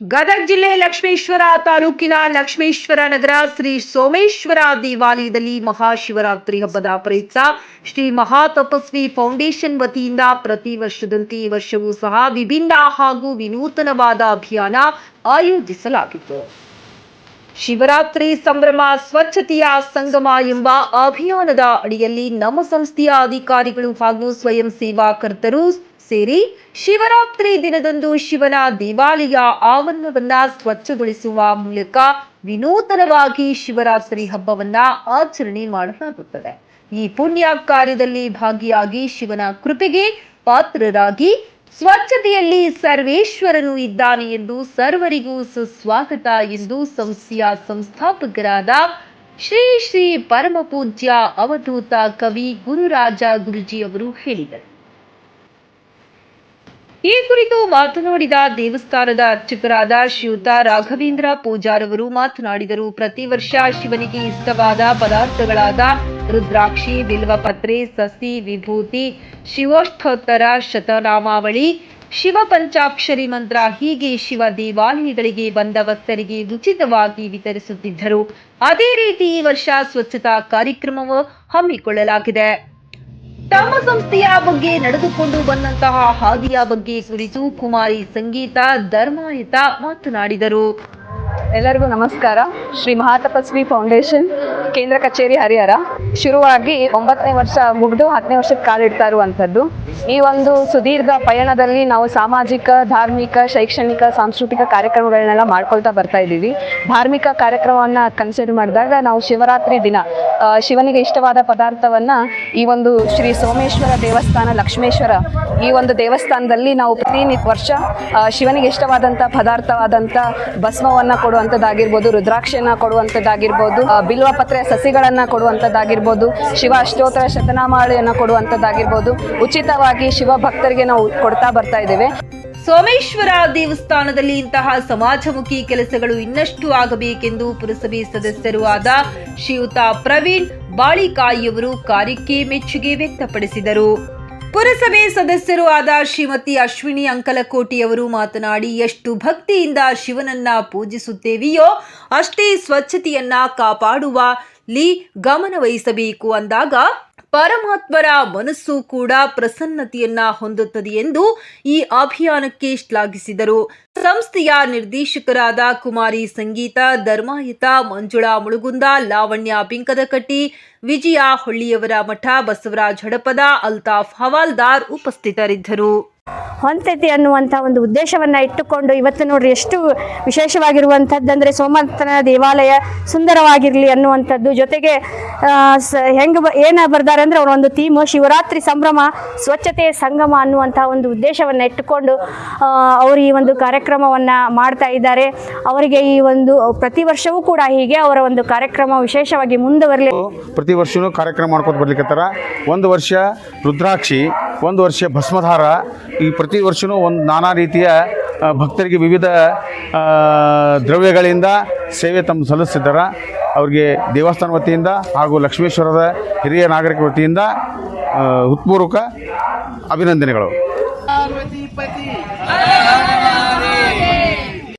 ಗದಗ ಜಿಲ್ಲೆ ಲಕ್ಷ್ಮೇಶ್ವರ ತಾಲೂಕಿನ ಲಕ್ಷ್ಮೇಶ್ವರ ನಗರ ಶ್ರೀ ಸೋಮೇಶ್ವರ ದೇವಾಲಯದಲ್ಲಿ ಮಹಾಶಿವರಾತ್ರಿ ಹಬ್ಬದ ಪ್ರಯುಕ್ತ ಶ್ರೀ ಮಹಾತಪಸ್ವಿ ಫೌಂಡೇಶನ್ ವತಿಯಿಂದ ಪ್ರತಿ ವರ್ಷದಂತೆ ಈ ವರ್ಷವೂ ಸಹ ವಿಭಿನ್ನ ಹಾಗೂ ವಿನೂತನವಾದ ಅಭಿಯಾನ ಆಯೋಜಿಸಲಾಗಿತ್ತು. ಶಿವರಾತ್ರಿ ಸಂಭ್ರಮ ಸ್ವಚ್ಛತೆಯ ಸಂಗಮ ಎಂಬ ಅಭಿಯಾನದ ಅಡಿಯಲ್ಲಿ ನಮ್ಮ ಸಂಸ್ಥೆಯ ಅಧಿಕಾರಿಗಳು ಹಾಗೂ ಸ್ವಯಂ ಸೇವಾಕರ್ತರು ಸೇರಿ ಶಿವರಾತ್ರಿ ದಿನದಂದು ಶಿವನ ದೇವಾಲಯ ಆವರಣವನ್ನ ಸ್ವಚ್ಛಗೊಳಿಸುವ ಮೂಲಕ ವಿನೂತನವಾಗಿ ಶಿವರಾತ್ರಿ ಹಬ್ಬವನ್ನ ಆಚರಣೆ ಮಾಡಲಾಗುತ್ತದೆ. ಈ ಪುಣ್ಯ ಕಾರ್ಯದಲ್ಲಿ ಭಾಗಿಯಾಗಿ ಶಿವನ ಕೃಪೆಗೆ ಪಾತ್ರರಾಗಿ ಸ್ವಚ್ಛತೆಯಲ್ಲಿ ಸರ್ವೇಶ್ವರನು ಇದ್ದಾನೆ ಎಂದು ಸರ್ವರಿಗೂ ಸುಸ್ವಾಗತ ಎಂದು ಸಂಸ್ಥೆಯ ಸಂಸ್ಥಾಪಕರಾದ ಶ್ರೀ ಶ್ರೀ ಪರಮ ಪೂಜ್ಯ ಅವಧೂತ ಕವಿ ಗುರುರಾಜ ಗುರುಜಿ ಅವರು ಹೇಳಿದರು. ಈ ಕುರಿತು ಮಾತನಾಡಿದ ದೇವಸ್ಥಾನದ ಅರ್ಚಕರಾದ ಶ್ರೀಯುತ ರಾಘವೇಂದ್ರ ಪೂಜಾರವರು ಮಾತನಾಡಿದರು. ಪ್ರತಿ ವರ್ಷ ಶಿವನಿಗೆ ಇಷ್ಟವಾದ ಪದಾರ್ಥಗಳಾದ ರುದ್ರಾಕ್ಷಿ, ಬಿಲ್ವಪತ್ರೆ, ಸಸಿ, ವಿಭೂತಿ, ಶಿವೋಷ್ಟೋತ್ತರ ಶತನಾಮಾವಳಿ, ಶಿವ ಪಂಚಾಕ್ಷರಿ ಮಂತ್ರ ಹೀಗೆ ಶಿವ ದೇವಾಲಯಗಳಿಗೆ ಬಂದ ಭಕ್ತರಿಗೆ ಉಚಿತವಾಗಿ ವಿತರಿಸುತ್ತಿದ್ದರು. ಅದೇ ರೀತಿ ಈ ವರ್ಷ ಸ್ವಚ್ಛತಾ ಕಾರ್ಯಕ್ರಮವು ಹಮ್ಮಿಕೊಳ್ಳಲಾಗಿದೆ. ತಮ್ಮ ಸಂಸ್ಥೆಯ ಬಗ್ಗೆ ನಡೆದುಕೊಂಡು ಬಂದಂತಹ ಹಾದಿಯ ಬಗ್ಗೆ ಕುರಿತು ಕುಮಾರಿ ಸಂಗೀತ ಧರ್ಮಾಯತ ಮಾತನಾಡಿದರು. ಎಲ್ಲರಿಗೂ ನಮಸ್ಕಾರ. ಶ್ರೀ ಮಹಾತಪಸ್ವಿ ಫೌಂಡೇಶನ್ ಕೇಂದ್ರ ಕಚೇರಿ ಹರಿಹರ ಶುರುವಾಗಿ 9ನೇ ವರ್ಷ ಮುಗಿದು 10ನೇ ವರ್ಷಕ್ಕೆ ಕಾಲಿಡ್ತಾ ಇರುವಂಥದ್ದು. ಈ ಒಂದು ಸುದೀರ್ಘ ಪಯಣದಲ್ಲಿ ನಾವು ಸಾಮಾಜಿಕ, ಧಾರ್ಮಿಕ, ಶೈಕ್ಷಣಿಕ, ಸಾಂಸ್ಕೃತಿಕ ಕಾರ್ಯಕ್ರಮಗಳನ್ನೆಲ್ಲ ಮಾಡ್ಕೊಳ್ತಾ ಬರ್ತಾ ಇದ್ದೀವಿ. ಧಾರ್ಮಿಕ ಕಾರ್ಯಕ್ರಮವನ್ನು ಕನ್ಸಿಡರ್ ಮಾಡಿದಾಗ ನಾವು ಶಿವರಾತ್ರಿ ದಿನ ಶಿವನಿಗೆ ಇಷ್ಟವಾದ ಪದಾರ್ಥವನ್ನು ಈ ಒಂದು ಶ್ರೀ ಸೋಮೇಶ್ವರ ದೇವಸ್ಥಾನ ಲಕ್ಷ್ಮೇಶ್ವರ ಈ ಒಂದು ದೇವಸ್ಥಾನದಲ್ಲಿ ನಾವು ಪ್ರತಿ ವರ್ಷ ಶಿವನಿಗೆ ಇಷ್ಟವಾದಂಥ ಪದಾರ್ಥವಾದಂಥ ಭಸ್ಮವನ್ನು ಕೊಡುವಂಥದ್ದಾಗಿರ್ಬೋದು, ರುದ್ರಾಕ್ಷಿಯನ್ನು ಕೊಡುವಂಥದ್ದಾಗಿರ್ಬೋದು, ಬಿಲ್ವಪತ್ರೆ ಸಸಿಗಳನ್ನು ಕೊಡುವಂಥದ್ದಾಗಿರ್ಬೋದು, ಶಿವ ಅಷ್ಟೋತ್ತರ ಶತನಾಮಾವಳಿಯನ್ನು ಕೊಡುವಂಥದ್ದಾಗಿರ್ಬೋದು, ಉಚಿತವಾಗಿ ಶಿವ ಭಕ್ತರಿಗೆ ನಾವು ಕೊಡ್ತಾ ಬರ್ತಾ ಇದ್ದೇವೆ. ಸೋಮೇಶ್ವರ ದೇವಸ್ಥಾನದಲ್ಲಿ ಇಂತಹ ಸಮಾಜಮುಖಿ ಕೆಲಸಗಳು ಇನ್ನಷ್ಟು ಆಗಬೇಕೆಂದು ಪುರಸಭೆ ಸದಸ್ಯರು ಆದ ಶ್ರೀಯುತ ಪ್ರವೀಣ್ ಬಾಳಿಕಾಯಿಯವರು ಕಾರ್ಯಕ್ಕೆ ಮೆಚ್ಚುಗೆ ವ್ಯಕ್ತಪಡಿಸಿದರು. ಪುರಸಭೆ ಸದಸ್ಯರು ಆದ ಶ್ರೀಮತಿ ಅಶ್ವಿನಿ ಅಂಕಲಕೋಟಿಯವರು ಮಾತನಾಡಿ, ಎಷ್ಟು ಭಕ್ತಿಯಿಂದ ಶಿವನನ್ನ ಪೂಜಿಸುತ್ತೇವೆಯೋ ಅಷ್ಟೇ ಸ್ವಚ್ಛತೆಯನ್ನ ಕಾಪಾಡುವಲ್ಲಿ ಗಮನ ವಹಿಸಬೇಕು ಅಂದಾಗ ಪರಮಾತ್ಮರ ಮನಸ್ಸು ಕೂಡ ಪ್ರಸನ್ನತೆಯನ್ನ ಹೊಂದುತ್ತದೆ ಎಂದು ಈ ಅಭಿಯಾನಕ್ಕೆ ಶ್ಲಾಘಿಸಿದರು. ಸಂಸ್ಥೆಯ ನಿರ್ದೇಶಕರಾದ ಕುಮಾರಿ ಸಂಗೀತ ಧರ್ಮಾಯತ, ಮಂಜುಳಾ ಮುಳುಗುಂದ, ಲಾವಣ್ಯ ಬಿಂಕದಕಟ್ಟಿ, ವಿಜಯ ಹೊಳ್ಳಿಯವರ ಮಠ, ಬಸವರಾಜ್ ಹಡಪದ, ಅಲ್ತಾಫ್ ಹವಾಲ್ದಾರ್ ಉಪಸ್ಥಿತರಿದ್ದರು. ಹೊಂತೈತಿ ಅನ್ನುವಂಥ ಒಂದು ಉದ್ದೇಶವನ್ನು ಇಟ್ಟುಕೊಂಡು ಇವತ್ತು ನೋಡ್ರಿ ಎಷ್ಟು ವಿಶೇಷವಾಗಿರುವಂಥದ್ದಂದರೆ ಸೋಮನಾಥನ ದೇವಾಲಯ ಸುಂದರವಾಗಿರಲಿ ಅನ್ನುವಂಥದ್ದು. ಜೊತೆಗೆ ಏನು ಬರ್ದಾರೆ ಅಂದರೆ ಅವರ ಒಂದು ಥೀಮು ಶಿವರಾತ್ರಿ ಸಂಭ್ರಮ ಸ್ವಚ್ಛತೆ ಸಂಗಮ ಅನ್ನುವಂಥ ಒಂದು ಉದ್ದೇಶವನ್ನು ಇಟ್ಟುಕೊಂಡು ಅವರು ಈ ಒಂದು ಕಾರ್ಯಕ್ರಮವನ್ನು ಮಾಡ್ತಾ ಇದ್ದಾರೆ. ಅವರಿಗೆ ಈ ಒಂದು ಪ್ರತಿ ವರ್ಷವೂ ಕೂಡ ಹೀಗೆ ಅವರ ಒಂದು ಕಾರ್ಯಕ್ರಮ ವಿಶೇಷವಾಗಿ ಮುಂದುವರಲಿ. ಪ್ರತಿ ವರ್ಷವೂ ಕಾರ್ಯಕ್ರಮ ಮಾಡ್ಕೊಂಡು ಬರ್ಲಿಕ್ಕತ್ತಾರ. ಒಂದು ವರ್ಷ ರುದ್ರಾಕ್ಷಿ, ಒಂದು ವರ್ಷ ಭಸ್ಮಧಾರ, ಈ ಪ್ರತಿ ವರ್ಷವೂ ಒಂದು ನಾನಾ ರೀತಿಯ ಭಕ್ತರಿಗೆ ವಿವಿಧ ದ್ರವ್ಯಗಳಿಂದ ಸೇವೆ ತಮ್ಮ ಸಲ್ಲಿಸ್ತಿದ್ದಾರೆ. ಅವ್ರಿಗೆ ದೇವಸ್ಥಾನ ವತಿಯಿಂದ ಹಾಗೂ ಲಕ್ಷ್ಮೇಶ್ವರದ ಹಿರಿಯ ನಾಗರಿಕ ವತಿಯಿಂದ ಹೃತ್ಪೂರ್ವಕ ಅಭಿನಂದನೆಗಳು.